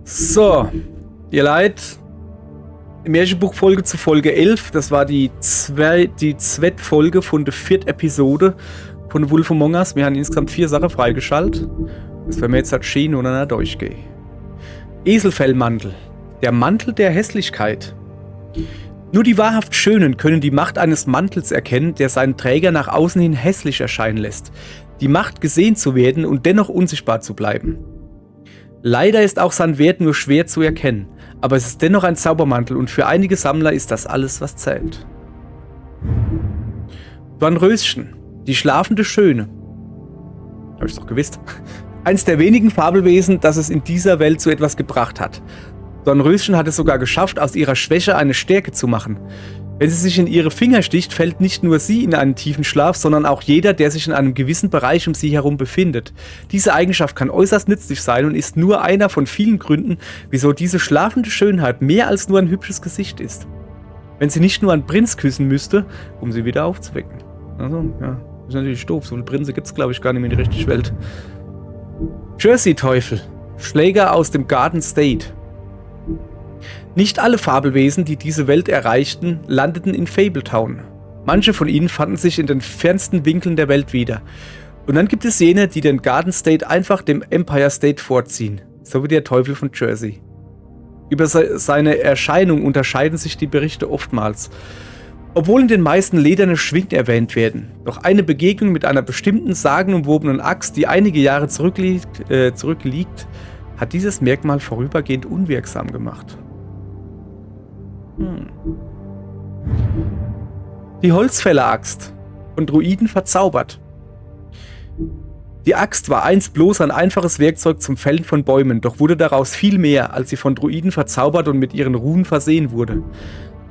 So, ihr Leid. Märchenbuchfolge zu Folge 11. Das war die zweite Folge von der 4. Episode von The Wolf Among Us. Wir haben insgesamt 4 Sachen freigeschaltet. Das werden wir jetzt halt schön untereinander durchgehen. Eselfellmantel. Der Mantel der Hässlichkeit. Nur die wahrhaft Schönen können die Macht eines Mantels erkennen, der seinen Träger nach außen hin hässlich erscheinen lässt. Die Macht, gesehen zu werden und dennoch unsichtbar zu bleiben. Leider ist auch sein Wert nur schwer zu erkennen, aber es ist dennoch ein Zaubermantel und für einige Sammler ist das alles, was zählt. Dornröschen, die schlafende Schöne. Hab ich's doch gewusst. Eins der wenigen Fabelwesen, das es in dieser Welt zu etwas gebracht hat. Dornröschen hat es sogar geschafft, aus ihrer Schwäche eine Stärke zu machen. Wenn sie sich in ihre Finger sticht, fällt nicht nur sie in einen tiefen Schlaf, sondern auch jeder, der sich in einem gewissen Bereich um sie herum befindet. Diese Eigenschaft kann äußerst nützlich sein und ist nur einer von vielen Gründen, wieso diese schlafende Schönheit mehr als nur ein hübsches Gesicht ist. Wenn sie nicht nur einen Prinz küssen müsste, um sie wieder aufzuwecken. Also, ja, ist natürlich doof, so viele Prinze gibt es, glaube ich, gar nicht mehr in der richtigen Welt. Jersey-Teufel, Schläger aus dem Garden State. Nicht alle Fabelwesen, die diese Welt erreichten, landeten in Fabletown. Manche von ihnen fanden sich in den fernsten Winkeln der Welt wieder. Und dann gibt es jene, die den Garden State einfach dem Empire State vorziehen, so wie der Teufel von Jersey. Über seine Erscheinung unterscheiden sich die Berichte oftmals. Obwohl in den meisten lederne Schwingen erwähnt werden, doch eine Begegnung mit einer bestimmten sagenumwobenen Axt, die einige Jahre zurückliegt, hat dieses Merkmal vorübergehend unwirksam gemacht. Die Holzfäller-Axt, von Druiden verzaubert. Die Axt war einst bloß ein einfaches Werkzeug zum Fällen von Bäumen, doch wurde daraus viel mehr, als sie von Druiden verzaubert und mit ihren Runen versehen wurde.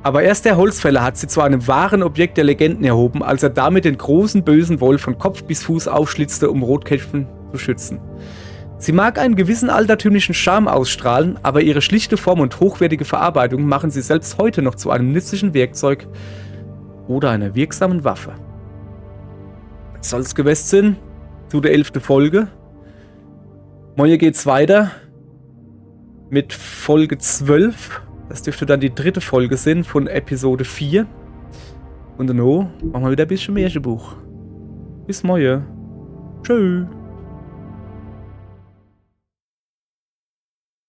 Aber erst der Holzfäller hat sie zu einem wahren Objekt der Legenden erhoben, als er damit den großen bösen Wolf von Kopf bis Fuß aufschlitzte, um Rotkäppchen zu schützen. Sie mag einen gewissen altertümlichen Charme ausstrahlen, aber ihre schlichte Form und hochwertige Verarbeitung machen sie selbst heute noch zu einem nützlichen Werkzeug oder einer wirksamen Waffe. Das soll es gewesen sein zu der 11. Folge. Morgen geht's weiter mit Folge 12. Das dürfte dann die 3. Folge sein von Episode 4. Und dann machen wir wieder ein bisschen Märchenbuch. Bis morgen. Tschüss.